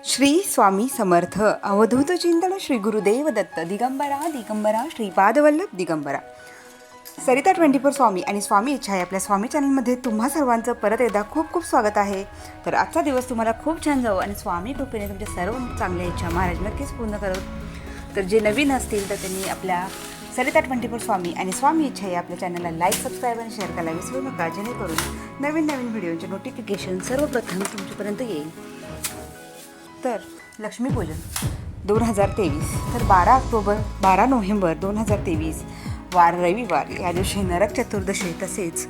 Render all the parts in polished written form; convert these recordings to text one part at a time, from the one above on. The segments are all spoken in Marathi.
श्री स्वामी समर्थ अवधूत चिंतन श्री गुरुदेव दत्त दिगंबरा दिगंबरा श्रीपादवल्लभ दिगंबरा सरिता 24 स्वामी आणि स्वामी इच्छा आहे आपल्या स्वामी चॅनलमध्ये तुम्हा सर्वांचं परत एकदा खूप खूप स्वागत आहे. तर आजचा दिवस तुम्हाला खूप छान जावो आणि स्वामी कृपेने तुमच्या सर्व चांगल्या इच्छा महाराज नक्कीच पूर्ण करत. तर जे नवीन असतील तर त्यांनी आपल्या सरिता 24 स्वामी आणि स्वामी इच्छा आहे आपल्या चॅनलला लाईक सबस्क्राईब आणि शेअर करायला विसरू नका, जेणेकरून नवीन नवीन व्हिडिओचे नोटिफिकेशन सर्वप्रथम तुमच्यापर्यंत येईल. तर लक्ष्मीपूजन 2023 तर 12 नोव्हेंबर 2023 वार रविवार या दिवशी नरक चतुर्दशी तसेच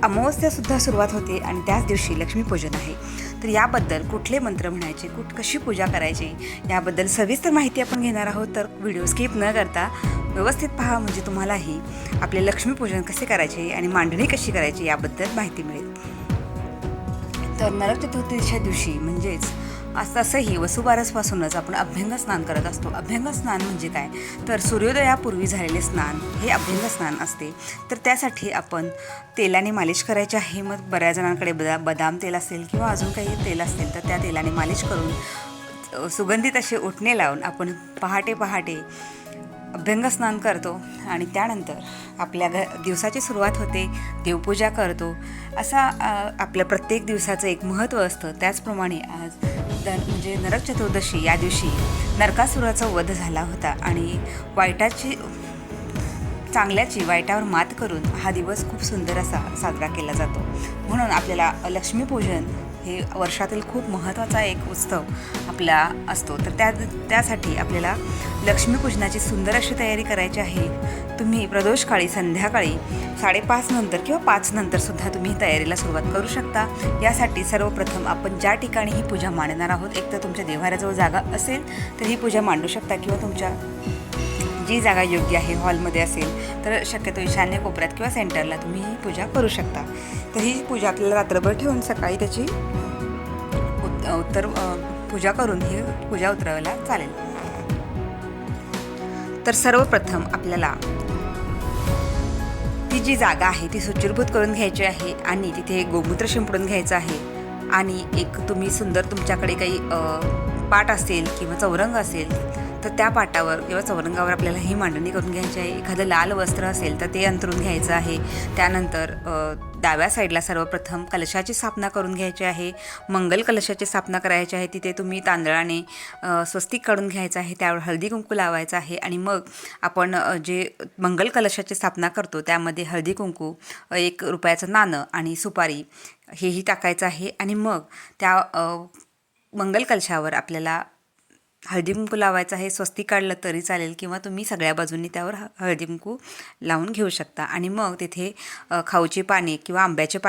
अमावस्यासुद्धा सुरुवात होते आणि त्याच दिवशी लक्ष्मीपूजन आहे. तर याबद्दल कुठले मंत्र म्हणायचे, कशी पूजा करायची याबद्दल सविस्तर माहिती आपण घेणार आहोत. तर व्हिडिओ स्किप न करता व्यवस्थित पहा, म्हणजे तुम्हालाही आपले लक्ष्मीपूजन कसे करायचे आणि मांडणी कशी करायची याबद्दल माहिती मिळेल. तर नरक चतुर्दशीच्या दिवशी म्हणजेच तसंही वसुबारसपासूनच आपण अभ्यंग स्नान करत असतो. अभ्यंग स्नान म्हणजे काय, तर सूर्योदयापूर्वी झालेले स्नान हे अभ्यंग स्नान असते. तर त्यासाठी आपण तेलाने मालिश करायची आहे. मग बऱ्याच जणांकडे बदाम तेल असेल किंवा अजून काही तेल असेल तर त्या तेलाने मालिश करून सुगंधित असे ओढणे लावून आपण पहाटे अभ्यंग स्नान करतो आणि त्यानंतर आपल्या दिवसाची सुरुवात होते, देवपूजा करतो. असा आपल्या प्रत्येक दिवसाचं एक महत्त्व असतं. त्याचप्रमाणे आज म्हणजे नरक चतुर्दशी या दिवशी नरकासुराचा वध झाला होता आणि चांगल्याची वाईटावर मात करून हा दिवस खूप सुंदर असा साजरा केला जातो. म्हणून आपल्याला लक्ष्मीपूजन हे वर्षातील खूप महत्त्वाचा एक उत्सव आपला असतो. तर त्यासाठी आपल्याला लक्ष्मीपूजनाची सुंदर अशी तयारी करायची आहे. तुम्ही प्रदोषकाळी संध्याकाळी 5:30 नंतर किंवा 5 नंतरसुद्धा तुम्ही तयारीला सुरुवात करू शकता. यासाठी सर्वप्रथम आपण ज्या ठिकाणी ही पूजा मांडणार आहोत, एक तर तुमच्या देव्हाऱ्याजवळ जागा असेल तर ही पूजा मांडू शकता किंवा तुमच्या जी जागा योग्य आहे हॉलमध्ये असेल तर शक्यतो ईशान्य कोपऱ्यात किंवा सेंटरला तुम्ही ही पूजा करू शकता. तर ही पूजा आपल्याला रात्रभर ठेवून सकाळी त्याची पूजा करून ही पूजा उतरवायला चालेल. तर सर्वप्रथम आपल्याला ती जी जागा आहे ती सुचिरभूत करून घ्यायची आहे आणि तिथे गोमूत्र शिंपडून घ्यायचं आहे. आणि एक तुम्ही सुंदर तुमच्याकडे काही पाट असेल किंवा चौरंग असेल तर त्या पाटावर किंवा चौरंगावर आपल्याला ही मांडणी करून घ्यायची आहे. एखादं लाल वस्त्र असेल तर ते अंथरून घ्यायचं आहे. त्यानंतर डाव्या साईडला सर्वप्रथम कलशाची स्थापना करून घ्यायची आहे. मंगल कलशाची स्थापना करायची आहे. तिथे तुम्ही तांदळाने स्वस्तिक काढून घ्यायचं आहे, त्यावर हळदी कुंकू लावायचं आहे. आणि मग आपण जे मंगल कलशाची स्थापना करतो त्यामध्ये हळदी कुंकू, 1 रुपयाचं नाणं आणि सुपारी हेही टाकायचं आहे. आणि मग त्या मंगल कलशावर आपल्याला हळदी कुंकू लावायचं आहे. स्वस्तिक काढलं तरी चालेल किंवा तुम्ही सगळ्या बाजूंनी त्यावर हळदी कुंकू लावून घेऊ शकता. आणि मग तिथे खाऊची पाने किंवा आंब्याच्या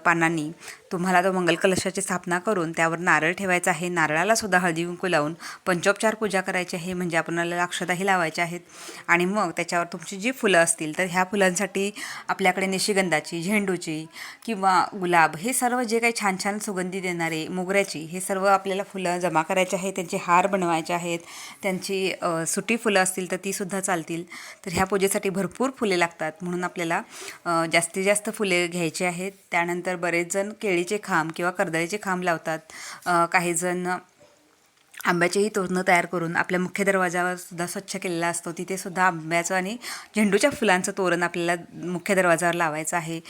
पानांनी तुम्हाला तो मंगल कलशाची स्थापना करून त्यावर नारळ ठेवायचा आहे. नारळाला सुद्धा हळदी कुंकू लावून पंचोपचार पूजा करायची आहे, म्हणजे आपल्याला अक्षताही लावायच्या आहेत. आणि मग त्याच्यावर तुमची जी फुलं असतील तर ह्या फुलांसाठी आपल्याकडे निशिगंधाची, झेंडूची किंवा गुलाब हे सर्व जे काही छान छान सुगंधी देणारे, मोगऱ्याची, हे सर्व आपल्याला फुलं जमा करायचे आहेत. त्यांचे हार बनवायचे आहेत. त्यांची सुटी फुलं असतील तर तीसुद्धा चालतील. तर ह्या पूजेसाठी भरपूर फुले लागतात, म्हणून आपल्याला जास्तीत जास्त फुले घ्यायची आहेत. त्यानंतर बरेच जण केळीचे खांब किंवा कर्दळीचे खांब लावतात. काही जण आंब्याचेही तोरणं तयार करून आपल्या मुख्य दरवाजावर सुद्धा स्वच्छ केलेला असतो. तिथे सुद्धा आंब्याचं आणि झेंडूच्या फुलांचं तोरण आपल्याला मुख्य दरवाजावर लावायचं आहे.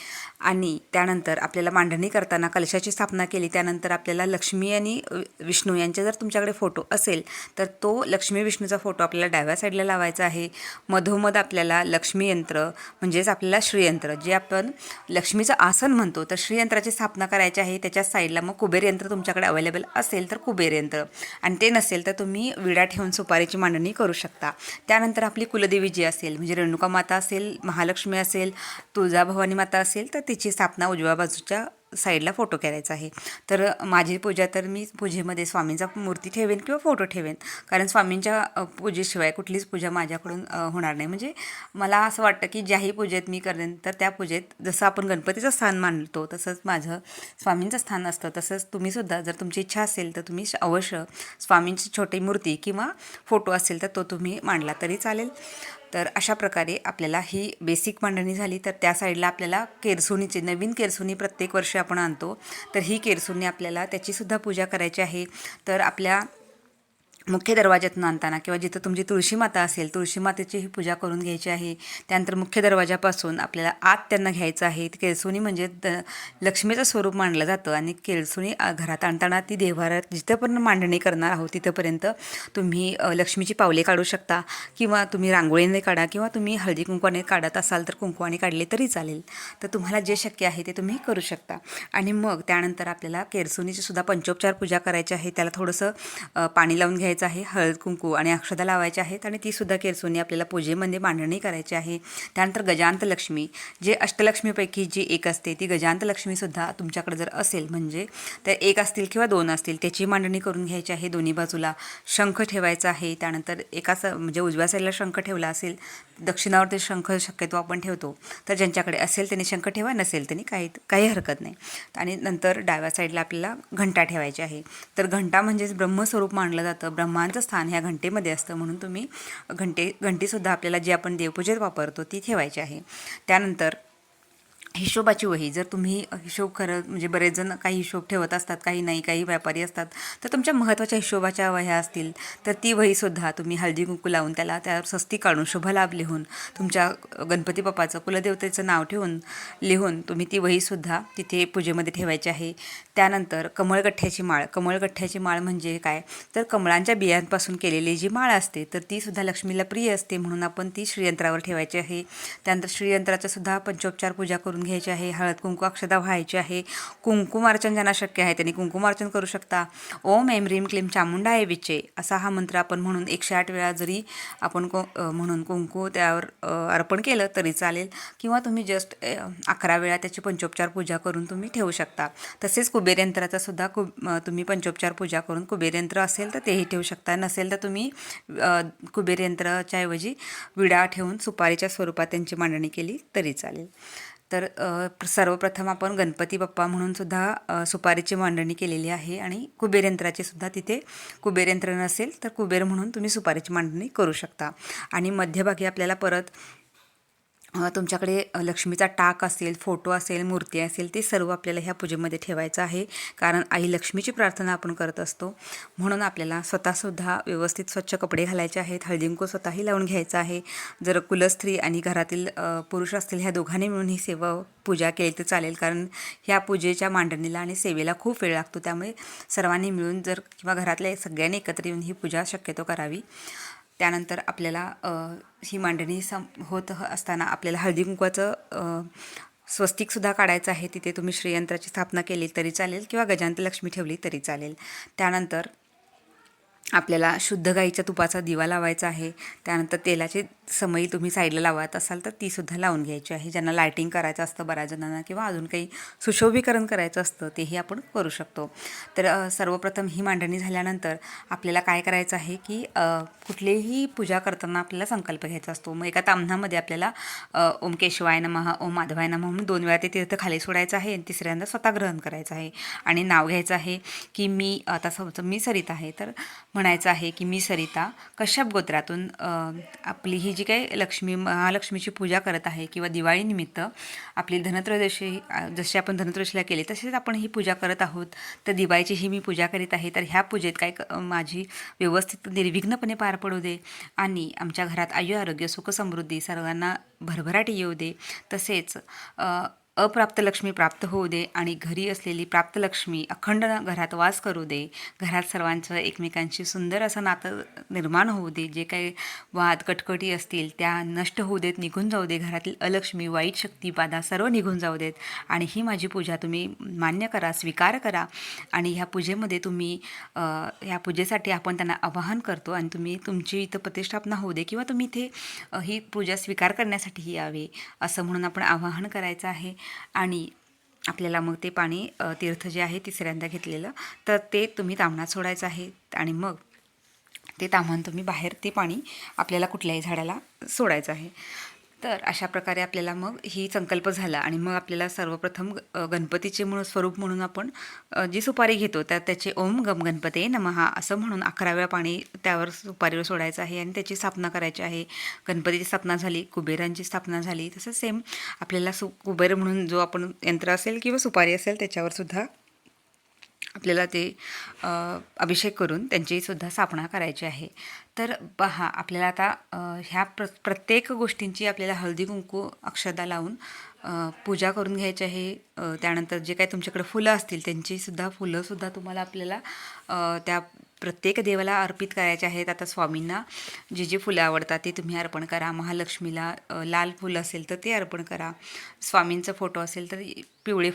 आणि त्यानंतर आपल्याला मांडणी करताना कलशाची स्थापना केली, त्यानंतर आपल्याला लक्ष्मी आणि विष्णू यांचे जर तुमच्याकडे फोटो असेल तर तो लक्ष्मी विष्णूचा फोटो आपल्याला डाव्या साईडला लावायचा आहे. मधोमध आपल्याला लक्ष्मी यंत्र म्हणजेच आपल्याला श्रीयंत्र, जे आपण लक्ष्मीचं आसन म्हणतो, तर श्रीयंत्राची स्थापना करायची आहे. त्याच्या साईडला मग कुबेर यंत्र तुमच्याकडे अवेलेबल असेल तर कुबेर यंत्र, आणि ते नसेल तर तुम्ही विडा ठेवून सुपारीची मांडणी करू शकता. त्यानंतर आपली कुलदेवी जी असेल, म्हणजे रेणुका माता असेल, महालक्ष्मी असेल, तुळजाभवानी माता असेल तर तिची स्थापना उजव्या बाजूच्या साईडला फोटो करायचा आहे. तर माझी पूजा तर मी पूजेमध्ये स्वामींचा मूर्ती ठेवेन किंवा फोटो ठेवेन, कारण स्वामींच्या पूजेशिवाय कुठलीच पूजा माझ्याकडून होणार नाही. म्हणजे मला असं वाटतं की ज्याही पूजेत मी करेन तर त्या पूजेत जसं आपण गणपतीचं स्थान मानतो तसंच माझं स्वामींचं स्थान असतं. तसंच तुम्हीसुद्धा जर तुमची इच्छा असेल तर तुम्ही अवश्य स्वामींची छोटी मूर्ती किंवा फोटो असेल तर तो तुम्ही मांडला तरी चालेल. तर अशा प्रकारे आपल्याला ही बेसिक मांडणी झाली. तर त्या साईडला आपल्याला केरसुणीची नवीन केरसुणी प्रत्येक वर्षी आपण आणतो. तर ही केरसुणी आपल्याला त्याचीसुद्धा पूजा करायची आहे. तर आपल्या मुख्य दरवाज्यातून आणताना किंवा जिथं तुमची तुळशी माता असेल, तुळशी मातेची ही पूजा करून घ्यायची आहे. त्यानंतर मुख्य दरवाजापासून आपल्याला आत त्यांना घ्यायचं आहे. केळसुणी म्हणजे लक्ष्मीचं स्वरूप मानलं जातं आणि केळसुणी घरात आणताना ती देव्हाऱ्यात जिथंपर्यंत मांडणी करणार आहोत तिथंपर्यंत तुम्ही लक्ष्मीची पावले काढू शकता किंवा तुम्ही रांगोळीने काढा किंवा तुम्ही हळदी कुंकवाने काढत असाल तर कुंकवाने काढले तरी चालेल. तर तुम्हाला जे शक्य आहे ते तुम्ही करू शकता. आणि मग त्यानंतर आपल्याला केळसुणीची सुद्धा पंचोपचार पूजा करायची आहे. त्याला थोडंसं पाणी लावून घ्यायचं आहे, हळद कुंकू आणि अक्षता लावायच्या आहेत आणि तीसुद्धा केरसुणी आपल्याला पूजेमध्ये मांडणी करायची आहे. त्यानंतर गजांत लक्ष्मी, जे अष्टलक्ष्मीपैकी जी एक असते ती गजांत लक्ष्मीसुद्धा तुमच्याकडे जर असेल, म्हणजे त्या एक असतील किंवा दोन असतील, त्याची मांडणी करून घ्यायची आहे. दोन्ही बाजूला शंख ठेवायचा आहे. त्यानंतर म्हणजे उजव्या साईडला शंख ठेवला असेल, दक्षिणावर ते शंख शक्यतो आपण ठेवतो, तर ज्यांच्याकडे असेल त्यांनी शंख ठेवा, नसेल त्यांनी काही हरकत नाही. आणि नंतर डाव्या साईडला आपल्याला घंटा ठेवायची आहे. तर घंटा म्हणजेच ब्रह्मस्वरूप मानलं जातं. ब्रह्मांचं स्थान ह्या घंटेमध्ये असतं, म्हणून तुम्ही घंटीसुद्धा आपल्याला जी आपण देवपूजेत वापरतो ती ठेवायची आहे. त्यानंतर हिशोबाची वही, जर तुम्ही हिशोब म्हणजे बरेच जण काही हिशोब ठेवत असतात, काही नाही, काही व्यापारी असतात, तर तुमच्या महत्त्वाच्या हिशोबाच्या वह्या असतील तर ती वहीसुद्धा तुम्ही हळदी कुंकू लावून त्याला त्यावर स्वस्ती काढून शुभलाभ लिहून तुमच्या गणपती बाप्पाचं कुलदेवतेचं नाव लिहून तुम्ही ती वहीसुद्धा तिथे पूजेमध्ये ठेवायची आहे. त्यानंतर कमळगठ्ठ्याची माळ म्हणजे काय, तर कमळांच्या बियांपासून केलेली जी माळ असते तर तीसुद्धा लक्ष्मीला प्रिय असते, म्हणून आपण ती श्रीयंत्रावर ठेवायची आहे. त्यानंतर श्रीयंत्राचं सुद्धा पंचोपचार पूजा करून घ्यायची आहे. हळद कुंकू अक्षता व्हायची आहे. कुंकुमार्चन ज्यांना शक्य आहे त्यांनी कुंकुमार्चन करू शकता. ओम ऐं ह्रीं क्लीं चामुंडाय विचे असा हा मंत्र आपण म्हणून 108 वेळा जरी आपण म्हणून कुंकू त्यावर अर्पण केलं तरी चालेल, किंवा तुम्ही जस्ट 11 वेळा त्याची पंचोपचार पूजा करून तुम्ही ठेवू शकता. तसेच कुबेर यंत्राचा सुद्धा तुम्ही पंचोपचार पूजा करून, कुबेर यंत्र असेल तर तेही ठेवू शकता, नसेल तर तुम्ही कुबेर यंत्राच्या ऐवजी विडा ठेवून सुपारीच्या स्वरूपात त्यांची मांडणी केली तरी चालेल. तर सर्वप्रथम आपण गणपती बाप्पा म्हणून सुद्धा सुपारीची मांडणी केलेली आहे आणि कुबेर यंत्राची सुद्धा तिथे, कुबेर यंत्र नसेल तर कुबेर म्हणून तुम्ही सुपारीची मांडणी करू शकता. आणि मध्यभागी आपल्याला परत तुमच्याकडे लक्ष्मीचा टाक असेल, फोटो असेल, मूर्ती असेल, ते सर्व आपल्याला ह्या पूजेमध्ये ठेवायचं आहे. कारण आई लक्ष्मीची प्रार्थना आपण करत असतो, म्हणून आपल्याला स्वतःसुद्धा व्यवस्थित स्वच्छ कपडे घालायचे आहेत. हळदी कुंकू स्वतःही लावून घ्यायचं आहे. जर कुलस्त्री आणि घरातील पुरुष असतील, ह्या दोघांनी मिळून ही पूजा केली तर चालेल, कारण ह्या पूजेच्या मांडणीला आणि सेवेला खूप वेळ लागतो. त्यामुळे सर्वांनी मिळून किंवा घरातल्या सगळ्यांनी एकत्र येऊन ही पूजा शक्यतो करावी. त्यानंतर आपल्याला ही मांडणी होत असताना आपल्याला हळदी कुंकवाचं स्वस्तिकसुद्धा काढायचं आहे. तिथे तुम्ही श्रीयंत्राची स्थापना केली तरी चालेल किंवा गजांत लक्ष्मी ठेवली तरी चालेल. त्यानंतर आपल्याला शुद्ध गाईच्या तुपाचा दिवा लावायचा आहे. त्यानंतर तेलाची समई तुम्ही साईडला लावत असाल तर तीसुद्धा लावून घ्यायची आहे. ज्यांना लायटिंग करायचं असतं बऱ्याच जणांना, किंवा अजून काही सुशोभीकरण करायचं असतं तेही आपण करू शकतो. तर सर्वप्रथम ही मांडणी झाल्यानंतर आपल्याला काय करायचं आहे की कुठलीही पूजा करताना आपल्याला संकल्प घ्यायचा असतो. मग एका ताम्हणामध्ये आपल्याला ओम केशवाय नमः, ओम माधवाय नमः म्हणून 2 वेळा ते तीर्थ खाली सोडायचं आहे आणि तिसऱ्यांदा स्वतः ग्रहण करायचं आहे. आणि नाव घ्यायचं आहे की मी सरिता आहे, तर म्हणायचं आहे की मी सरिता कश्यप गोत्रातून आपली ही जी काही महालक्ष्मीची पूजा करत आहे, किंवा दिवाळीनिमित्त आपली धनत्रयोदशी जशी आपण धनत्रयोदशीला केली तसेच आपण ही पूजा करत आहोत, तर दिवाळीची ही मी पूजा करीत आहे. तर ह्या पूजेत माझी व्यवस्थित निर्विघ्नपणे पार पडू दे आणि आमच्या घरात आरोग्य सुख समृद्धी सर्वांना भरभराट येऊ दे. तसेच अप्राप्त लक्ष्मी प्राप्त होऊ दे आणि घरी असलेली प्राप्त लक्ष्मी अखंड घरात वास करू दे. घरात सर्वांचं एकमेकांशी सुंदर असं नातं निर्माण होऊ दे. जे काही वाद कटकटी असतील त्या नष्ट होऊ देत, निघून जाऊ दे. घरातील अलक्ष्मी, वाईट शक्ती, बाधा सर्व निघून जाऊ देत. आणि ही माझी पूजा तुम्ही मान्य करा, स्वीकार करा. आणि ह्या पूजेमध्ये ह्या पूजेसाठी आपण त्यांना आवाहन करतो आणि तुमची इथं प्रतिष्ठापना होऊ दे, किंवा तुम्ही इथे ही पूजा स्वीकार करण्यासाठी यावे असं म्हणून आपण आवाहन करायचं आहे. आणि आपल्याला मग ते पाणी तीर्थ जे आहे तिसऱ्यांदा घेतलेलं, तर ते तुम्ही ताम्हणात सोडायचं आहे. आणि मग ते ताम्हण तुम्ही बाहेर ते पाणी आपल्याला कुठल्याही झाडाला सोडायचं आहे. तर अशा प्रकारे आपल्याला मग ही संकल्प झाला आणि मग आपल्याला सर्वप्रथम गणपतीचे स्वरूप म्हणून आपण जी सुपारी घेतो त्याचे ओम गम गणपते नमः असं म्हणून 11 वेळा पाणी त्यावर सुपारीवर सोडायचं आहे आणि त्याची स्थापना करायची आहे. गणपतीची स्थापना झाली, कुबेरांची स्थापना झाली. तसंच सेम आपल्याला कुबेर म्हणून जो आपण यंत्र असेल किंवा सुपारी असेल त्याच्यावर सुद्धा आपल्याला ते अभिषेक करून त्यांचीसुद्धा स्थापना करायची आहे. तर पहा आपल्याला आता ह्या प्रत्येक गोष्टींची आपल्याला हळदी कुंकू अक्षदा लावून पूजा करून घ्यायची आहे. त्यानंतर जे काही तुमच्याकडे फुलं असतील त्यांचीसुद्धा फुलंसुद्धा तुम्हाला आपल्याला त्या प्रत्येक देवाला अर्पित करायचे आहेत. आता स्वामींना जी जी फुलं आवडतात ती तुम्ही अर्पण करा. महालक्ष्मीला लाल फुलं असेल तर ते अर्पण करा. स्वामींचा फोटो असेल तर पिवळे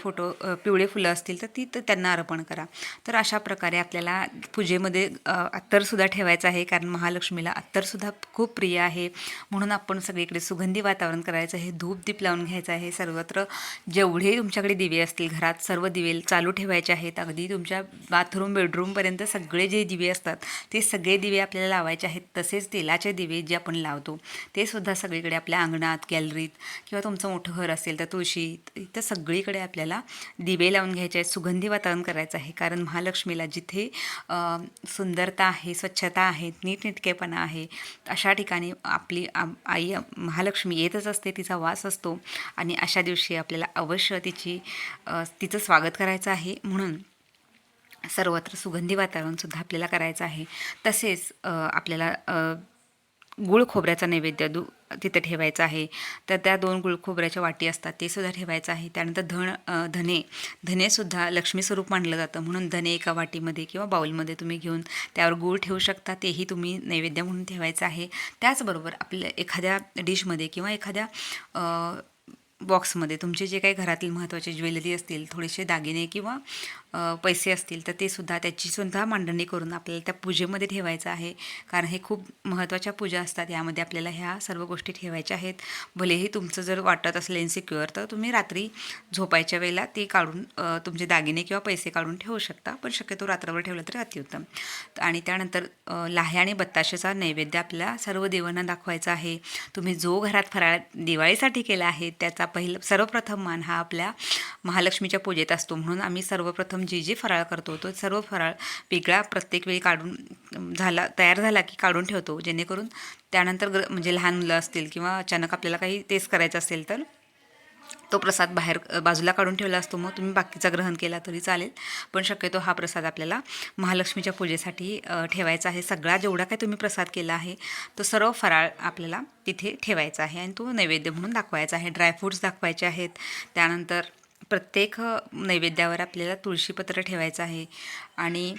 फुलं असतील तर ती त्यांना अर्पण करा. तर अशा प्रकारे आपल्याला पूजेमध्ये अत्तरसुद्धा ठेवायचं आहे, कारण महालक्ष्मीला अत्तरसुद्धा खूप प्रिय आहे. म्हणून आपण सगळीकडे सुगंधी वातावरण करायचं आहे. धूप लावून घ्यायचं आहे. सर्वत्र जेवढे तुमच्याकडे दिवे असतील घरात सर्व दिवे चालू ठेवायचे आहेत. अगदी तुमच्या बाथरूम बेडरूमपर्यंत सगळे जे दिवे असतात ते सगळे दिवे आपल्याला लावायचे आहेत. तसेच तेलाचे दिवे जे आपण लावतो ते सुद्धा सगळीकडे आपल्या अंगणात, गॅलरीत किंवा तुमचं मोठं घर असेल तर तुळशी इथं सगळीकडे आपल्याला दिवे लावून घ्यायचे आहेत. सुगंधी वातावरण करायचं आहे, कारण महालक्ष्मीला जिथे सुंदरता आहे, स्वच्छता आहे, नीटनेटकेपणा आहे अशा ठिकाणी आपली आई महालक्ष्मी येतच असते. तिचा वास असतो आणि अशा दिवशी आपल्याला अवश्य तिचं स्वागत करायचं आहे. म्हणून सर्वत्र सुगंधी वातावरणसुद्धा आपल्याला करायचं आहे. तसेच आपल्याला गुळ खोबऱ्याचा नैवेद्य तिथं ठेवायचा आहे. तर त्या 2 गुळ खोबऱ्याच्या वाटी असतात ते सुद्धा ठेवायचं आहे. त्यानंतर धनेसुद्धा लक्ष्मी स्वरूप मानलं जातं, म्हणून धने एका वाटीमध्ये किंवा बाउलमध्ये तुम्ही घेऊन त्यावर गूळ ठेवू शकता. तेही तुम्ही नैवेद्य म्हणून ठेवायचं आहे. त्याचबरोबर आपल्या एखाद्या डिशमध्ये किंवा एखाद्या बॉक्समध्ये तुमचे जे काही घरातील महत्त्वाचे ज्वेलरी असतील, थोडेसे दागिने किंवा पैसे असतील तर ते सुद्धा त्याचीसुद्धा मांडणी करून आपल्याला त्या पूजेमध्ये ठेवायचं आहे. कारण हे खूप महत्त्वाच्या पूजा असतात, यामध्ये आपल्याला ह्या सर्व गोष्टी ठेवायच्या आहेत. भलेही तुमचं जर वाटत असेल इन्सिक्युअर तर तुम्ही रात्री झोपायच्या वेळेला ते काढून तुमचे दागिने किंवा पैसे काढून ठेवू शकता, पण शक्यतो रात्रभर ठेवलं तरी अतिउत्तम. आणि त्यानंतर लाह्या आणि बत्ताशेचा नैवेद्य आपल्याला सर्व देवांना दाखवायचा आहे. तुम्ही जो घरात फराळ दिवाळीसाठी केला आहे त्याचा सर्वप्रथम मान हा आपल्या महालक्ष्मीच्या पूजेत असतो. म्हणून आम्ही सर्वप्रथम जे फराळ करतो तो सर्व फराळ वेगळा प्रत्येक वेळी तयार झाला की काढून ठेवतो, जेणेकरून त्यानंतर म्हणजे लहान मुलं असतील किंवा अचानक आपल्याला काही टेस्ट करायचं असेल तर तो प्रसाद बाहेर बाजूला काढून ठेवला असतो. मग तुम्ही बाकीचा ग्रहण केला तरी चालेल, पण शक्यतो हा प्रसाद आपल्याला महालक्ष्मीच्या पूजेसाठी ठेवायचा आहे. सगळा जेवढा काही तुम्ही प्रसाद केला आहे तो सर्व फराळ आपल्याला तिथे ठेवायचा आहे आणि तो नैवेद्य म्हणून दाखवायचा आहे. ड्रायफ्रूट्स दाखवायचे आहेत. त्यानंतर प्रत्येक नैवेद्यावर आपल्याला तुळशीपत्र ठेवायचं आहे. आणि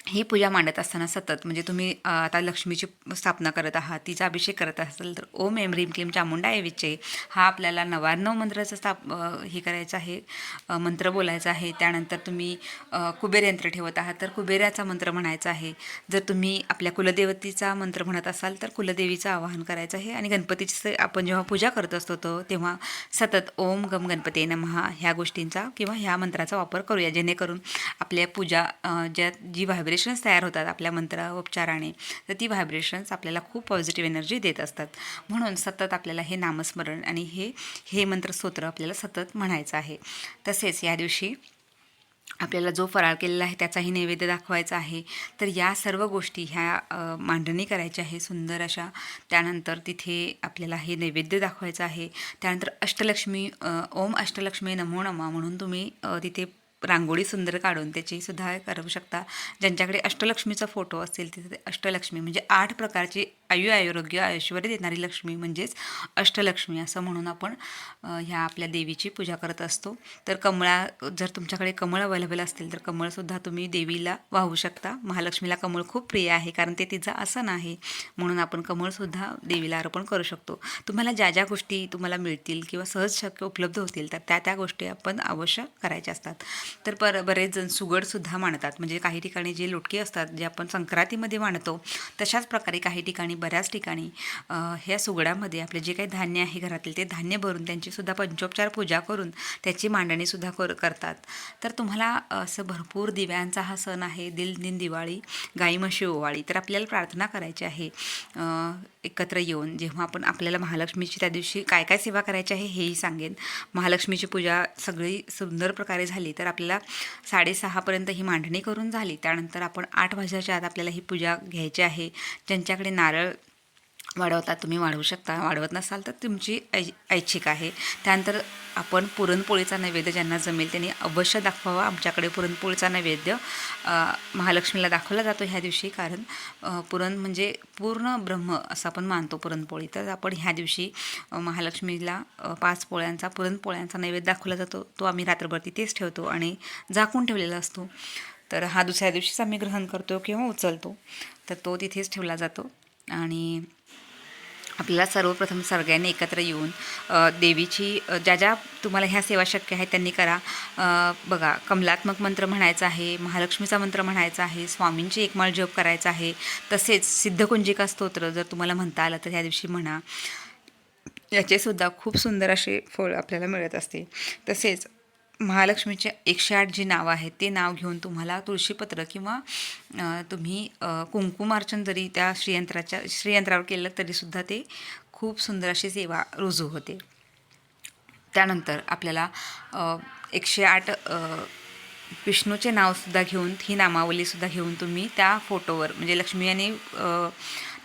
ही पूजा मांडत असताना सतत म्हणजे तुम्ही आता लक्ष्मीची स्थापना करत आहात, तिचा अभिषेक करत असाल तर ओम ऐं ह्रीं क्लीं चामुंडाय विच्चे हा आपल्याला 99 मंत्राचं हे करायचं आहे, मंत्र बोलायचा आहे. त्यानंतर तुम्ही कुबेर यंत्र ठेवत आहात तर कुबेराचा मंत्र म्हणायचा आहे. जर तुम्ही आपल्या कुलदेवतेचा मंत्र म्हणत असाल तर कुलदेवीचं आवाहन करायचं आहे. आणि गणपतीची आपण जेव्हा पूजा करत असतो तेव्हा सतत ओम गम गणपते नमः ह्या गोष्टींचा किंवा ह्या मंत्राचा वापर करूया, जेणेकरून आपल्या पूजा जी व्हायब्रेशन्स तयार होतात आपल्या मंत्रोच्चाराने तर ती व्हायब्रेशन्स आपल्याला खूप पॉझिटिव्ह एनर्जी देत असतात. म्हणून सतत आपल्याला हे नामस्मरण आणि हे मंत्रस्तोत्र आपल्याला सतत म्हणायचं आहे. तसेच या दिवशी आपल्याला जो फराळ केलेला आहे त्याचाही नैवेद्य दाखवायचा आहे. तर या सर्व गोष्टी ह्या मांडणी करायची आहे सुंदर अशा. त्यानंतर तिथे आपल्याला हे नैवेद्य दाखवायचं आहे. त्यानंतर अष्टलक्ष्मी ओम अष्टलक्ष्मी नमो नमः म्हणून तुम्ही तिथे रांगोळी सुंदर काढून त्याचीसुद्धा करू शकता. ज्यांच्याकडे अष्टलक्ष्मीचा फोटो असेल तिथे अष्टलक्ष्मी म्हणजे 8 प्रकारची आरोग्य ऐश्वर्य देणारी लक्ष्मी म्हणजेच अष्टलक्ष्मी असं म्हणून आपण ह्या आपल्या देवीची पूजा करत असतो. तर जर तुमच्याकडे कमळ अवेलेबल असतील तर कमळसुद्धा तुम्ही देवीला वाहू शकता. महालक्ष्मीला कमळ खूप प्रिय आहे, कारण ते तिचं आसन आहे, म्हणून आपण कमळसुद्धा देवीला अर्पण करू शकतो. तुम्हाला ज्या गोष्टी तुम्हाला मिळतील किंवा सहज शक्य उपलब्ध होतील तर त्या गोष्टी आपण अवश्य करायच्या असतात. तर बरेच जण सुगडसुद्धा मांडतात, म्हणजे काही ठिकाणी जे लोटके असतात जे आपण संक्रांतीमध्ये मांडतो तशाच प्रकारे काही ठिकाणी बऱ्याच ठिकाणी ह्या सुगडामध्ये आपले जे काही धान्य आहे घरातील ते धान्य भरून त्यांचीसुद्धा पंचोपचार पूजा करून त्याची मांडणीसुद्धा करतात. तर तुम्हाला असं भरपूर दिव्यांचा हा सण आहे. दिन दिवाळी गाई म्हशी ओवाळी. तर आपल्याला प्रार्थना करायची आहे एकत्र येऊन जेव्हा आपण आपल्याला महालक्ष्मीची त्या दिवशी काय काय सेवा करायची आहे हेही सांगेन. महालक्ष्मीची पूजा सगळी सुंदर प्रकारे झाली तर आपल्याला 6:30पर्यंत ही मांडणी करून झाली. त्यानंतर आपण 8 वाजल्याच्या आत आपल्याला ही पूजा घ्यायची आहे. ज्यांच्याकडे नारळ वाढवतात तुम्ही वाढवू शकता, वाढवत नसाल तर तुमची ऐच्छिक आहे. त्यानंतर आपण पुरणपोळीचा नैवेद्य ज्यांना जमेल त्यांनी अवश्य दाखवावा. आमच्याकडे पुरणपोळीचा नैवेद्य महालक्ष्मीला दाखवला जातो ह्या दिवशी, कारण पुरण म्हणजे पूर्ण ब्रह्म असं आपण मानतो पुरणपोळी. तर आपण ह्या दिवशी महालक्ष्मीला 5 पोळ्यांचा पुरणपोळ्यांचा नैवेद्य दाखवला जातो. तो आम्ही रात्रभर तिथेच ठेवतो आणि झाकून ठेवलेला असतो. तर हा दुसऱ्या दिवशीच आम्ही ग्रहण करतो किंवा उचलतो, तर तो तिथेच ठेवला जातो. आणि आपल्याला सर्वप्रथम सगळ्यांनी एकत्र येऊन देवीची ज्या तुम्हाला ह्या सेवा शक्य आहेत त्यांनी करा. बघा, कमलात्मक मंत्र म्हणायचा आहे, महालक्ष्मीचा मंत्र म्हणायचा आहे, स्वामींची एकमाळ जप करायचा आहे. तसेच सिद्धकुंजिका स्तोत्र जर तुम्हाला म्हणता आलं तर ह्या दिवशी म्हणा. याचेसुद्धा खूप सुंदर असे फळ आपल्याला मिळत असते. तसेच महालक्ष्मीचे 108 जी नावं आहेत ते नाव घेऊन तुम्हाला तुळशीपत्र किंवा तुम्ही कुंकुमार्चन जरी त्या श्रीयंत्रावर केलं तरीसुद्धा ते खूप सुंदर अशी सेवा रुजू होते. त्यानंतर आपल्याला 108 विष्णूचे नावसुद्धा घेऊन ही नामावलीसुद्धा घेऊन तुम्ही त्या फोटोवर म्हणजे लक्ष्मी आणि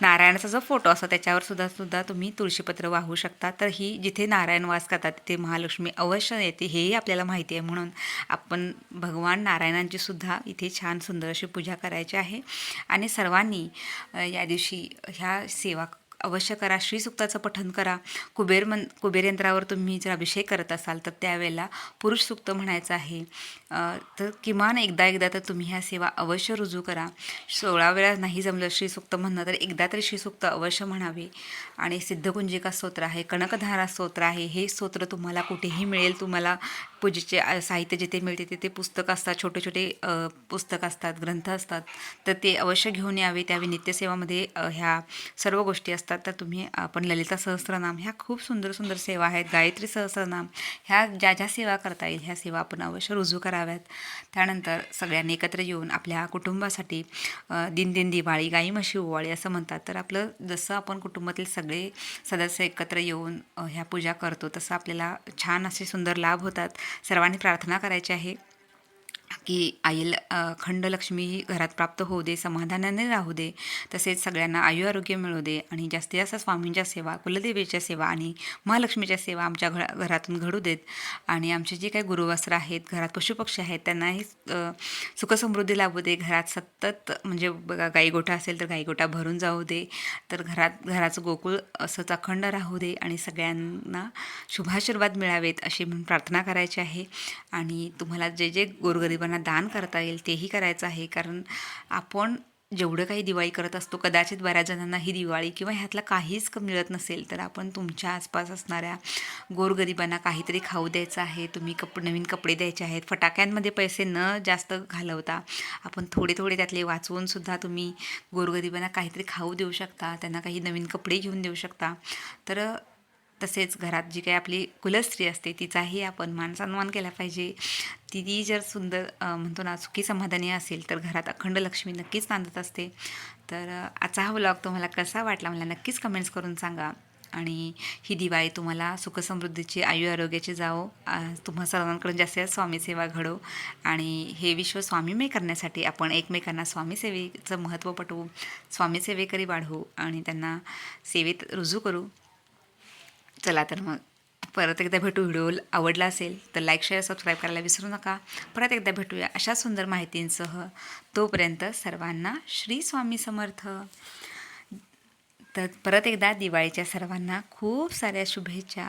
नारायणाचा जो फोटो असतो त्याच्यावर सुद्धा तुम्ही तुळशीपत्र वाहू शकता. तर ही जिथे नारायण वास करतात तिथे महालक्ष्मी अवश्य येते हेही आपल्याला माहिती आहे. म्हणून आपण भगवान नारायणांची सुद्धा इथे छान सुंदर अशी पूजा करायची आहे. आणि सर्वांनी या दिवशी ह्या सेवा अवश्य करा. श्रीसूक्ताचं पठण करा. कुबेर यंत्रावर तुम्ही जर अभिषेक करत असाल तर त्यावेळेला पुरुष सूक्त म्हणायचं आहे. तर किमान एकदा तर तुम्ही ह्या सेवा अवश्य रुजू करा. 16 वेळा नाही जमलं श्रीसूक्त म्हणणं तर एकदा तरी श्रीसूक्त अवश्य म्हणावे. आणि सिद्धकुंजिका स्तोत्र आहे, कनकधारा स्तोत्र आहे. हे स्तोत्र तुम्हाला कुठेही मिळेल. तुम्हाला पूजेचे साहित्य जिथे मिळते तिथे पुस्तक असतात, छोटे छोटे पुस्तक असतात, ग्रंथ असतात, तर ते अवश्य घेऊन यावे. त्यावेळी नित्यसेवामध्ये ह्या सर्व गोष्टी असतात. तर तुम्ही आपण ललिता सहस्त्रनाम ह्या खूप सुंदर सुंदर सेवा आहेत, गायत्री सहस्त्रनाम ह्या ज्या सेवा करता येईल ह्या सेवा आपण अवश्य रुजू कराव्यात. त्यानंतर सगळ्यांनी एकत्र येऊन आपल्या कुटुंबासाठी दिन दिवाळी गाई म्हशी ओवाळी असं म्हणतात. तर आपलं जसं आपण कुटुंबातील सगळे सदस्य एकत्र येऊन ह्या पूजा करतो तसं आपल्याला छान असे सुंदर लाभ होतात. सर्वांनी प्रार्थना करायची आहे की आईल अखंड लक्ष्मी घरात प्राप्त होऊ दे, समाधानाने राहू दे. तसेच सगळ्यांना आयु आरोग्य मिळू दे आणि जास्तीत जास्त स्वामींच्या सेवा, कुलदेवीच्या सेवा आणि महालक्ष्मीच्या सेवा आमच्या घरातून घडू देत. आणि आमचे जे काही गुरुवस्त्र आहेत, घरात पशुपक्षी आहेत त्यांनाही सुखसमृद्धी लाभू दे. घरात सतत म्हणजे बघा गाईगोठा असेल तर गाईगोठा भरून जाऊ दे. तर घराचं गोकुळ असंच अखंड राहू दे आणि सगळ्यांना शुभाशीर्वाद मिळावेत अशी म्हणून प्रार्थना करायची आहे. आणि तुम्हाला जे गोरगरिबांना दान करता येईल तेही करायचं आहे. कारण आपण जेवढं काही दिवाळी करत असतो कदाचित बऱ्याच जणांना ही दिवाळी किंवा ह्यातलं काहीच मिळत नसेल, तर आपण तुमच्या आसपास असणाऱ्या गोरगरिबांना काहीतरी खाऊ द्यायचं आहे. तुम्ही नवीन कपडे द्यायचे आहेत. फटाक्यांमध्ये पैसे न जास्त घालवता आपण थोडे त्यातले वाचवूनसुद्धा तुम्ही गोरगरिबांना काहीतरी खाऊ देऊ शकता, त्यांना काही नवीन कपडे घेऊन देऊ शकता. तर तसेच घरात जी काही आपली कुलस्त्री असते तिचाही आपण मानसन्मान केला पाहिजे. ती जर सुंदर म्हणतो ना सुखी समाधानी असेल तर घरात अखंड लक्ष्मी नक्कीच नांदत असते. तर आजचा हा व्लॉग तुम्हाला कसा वाटला मला नक्कीच कमेंट्स करून सांगा. आणि ही दिवाळी तुम्हाला सुखसमृद्धीची आयु आरोग्याची जावो. तुम्हा सर्वांकडून जास्तीत स्वामी सेवा घडो आणि हे विश्व स्वामीमय करण्यासाठी आपण एकमेकांना स्वामी सेवेचं महत्त्व पटवू, स्वामी सेवेकरी वाढवू आणि त्यांना सेवेत रुजू करू. चला तर मग परत एकदा भेटू. व्हिडिओ आवडला असेल तर लाईक शेअर सबस्क्राईब करायला विसरू नका. परत एकदा भेटूया अशा सुंदर माहितींसह. तोपर्यंत सर्वांना श्री स्वामी समर्थ. तर परत एकदा दिवाळीच्या सर्वांना खूप साऱ्या शुभेच्छा.